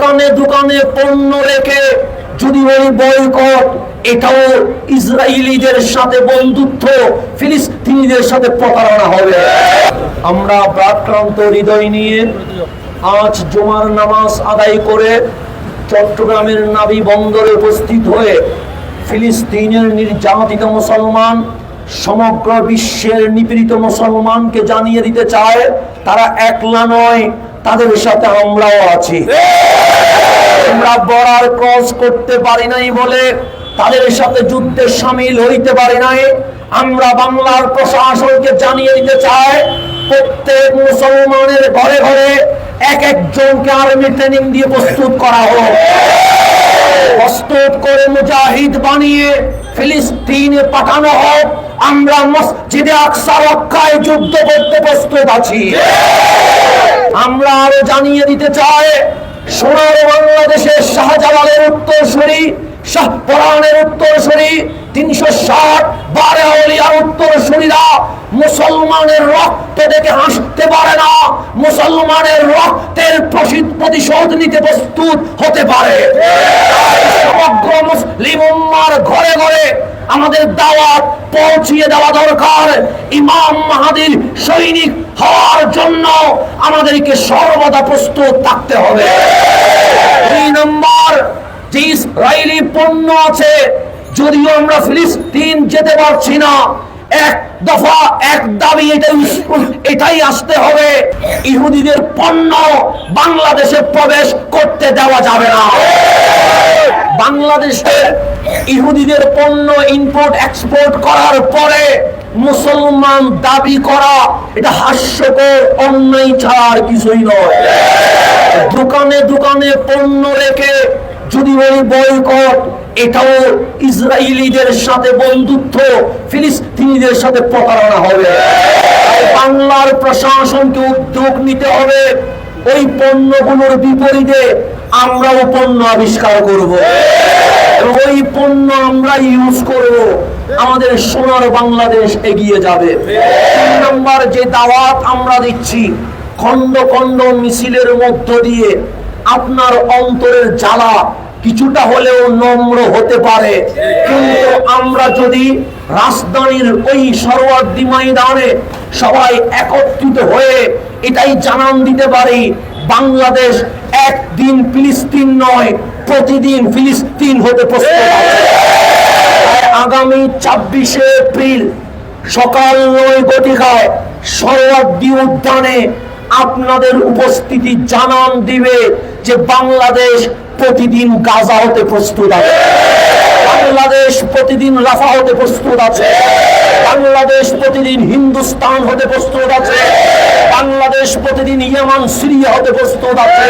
দোকানে দোকানে পণ্য রেখে যদি ওই বয়কট, এটাও ইসরায়েলিদের সাথে বন্ধুত্ব, ফিলিস্তিনিদের সাথে প্রতারণা হবে। আমরা প্রাক্রান্ত হৃদয় নিয়ে আজ জুমার নামাজ আদায় করে চট্টগ্রামের নাবি বন্দরে উপস্থিত হয়ে ফিলিস্তিনের নির্যাতিত মুসলমান, সমগ্র বিশ্বের নিপীড়িত মুসলমানকে জানিয়ে দিতে চায় তারা একলা নয়, তাদের সাথে আমরাও আছি। আমরা বর্ডার ক্রস করতে পারি নাই বলে তাদের সাথে যুদ্ধে সামিল হইতে পারি নাই। আমরা বাংলার প্রশাসনকে জানিয়ে দিতে চাই, প্রত্যেক মুসলমানের ঘরে ঘরে এক একজনকে আর্মি ট্রেনিং দিয়ে প্রস্তুত করা হোক। প্রস্তুত করে মুজাহিদ বানিয়ে ফিলিস্তিনে পাঠানো হোক। আমরা মসজিদে আকসা রক্ষায় যুদ্ধ করতে প্রস্তুত আছি। আমরা আরো জানিয়ে দিতে চাই, সোনার বাংলাদেশের শাহজালালের উত্তরসূরি, শাহপরানের উত্তরসূরি, ৩৬০ বারেআউলিয়ার উত্তরসূরিরা মুসলমানের রক্ত দেখে হাসতে পারে না, মুসলমানের রক্তের প্রতিশোধ নিতে প্রস্তুত হতে পারে। সমগ্র মুসলিম উম্মার ঘরে ঘরে আমাদের দাওয়াত পৌঁছিয়ে দেওয়া দরকার। ইমাম মাহদীর সৈনিক হওয়ার জন্য আমাদেরকে সর্বদা প্রস্তুত থাকতে হবে। ২ নম্বর, যে ইসরায়েলি পণ্য আছে, যদিও আমরা ফিলিস্তিন যেতে পারছি না, এক দফা এক দাবি এটাই আসতে হবে, ইহুদিদের পণ্য বাংলাদেশে প্রবেশ করতে দেওয়া যাবে না। বাংলাদেশে ইহুদিদের পণ্য ইম্পোর্ট এক্সপোর্ট করার পরে মুসলমান দাবি করা এটা হাস্যকর, অন্যায় ছাড়া আর কিছুই নয়। দোকানে দোকানে পণ্য রেখে যদি ওই বয়কট, এটাও ইসরায়েলিদের সাথে বন্ধুত্ব, ফিলিস্তিনিদের সাথে প্রতারণা হবে। বাংলার প্রশাসনকে উদ্যোগ নিতে হবে, ওই পণ্যগুলোর বিপরীতে আমরাও পণ্য আবিষ্কার করব, ওই পণ্য আমরা ইউজ করব, আমাদের সোনার বাংলাদেশ এগিয়ে যাবে। ৩ নম্বর, যে দাওয়াত আমরা দিচ্ছি, খন্ড খন্ড মিছিলের মধ্য দিয়ে আপনার অন্তরের জ্বালা কিছুটা হলেও নম্র হতে পারে, কিন্তু আমরা যদি রাজধানীর ওই সরওয়ার্দী ময়দানে সবাই একত্রিত হয়ে এটাই জানান দিতে পারি, বাংলাদেশ একদিন ফিলিস্তিন নয়, প্রতিদিন ফিলিস্তিন হতে প্রস্তুত আছে। আগামী ২৬শে এপ্রিল সকাল ৯ সরওয়ার্দী উদ্যানে আপনাদের উপস্থিতি জানান দিবে যে বাংলাদেশ প্রতিদিন গাজা হতে প্রস্তুত আছে, বাংলাদেশ প্রতিদিন রাফা হতে প্রস্তুত আছে, বাংলাদেশ প্রতিদিন হিন্দুস্তান হতে প্রস্তুত আছে, বাংলাদেশ প্রতিদিন ইয়েমান, সিরিয়া হতে প্রস্তুত আছে।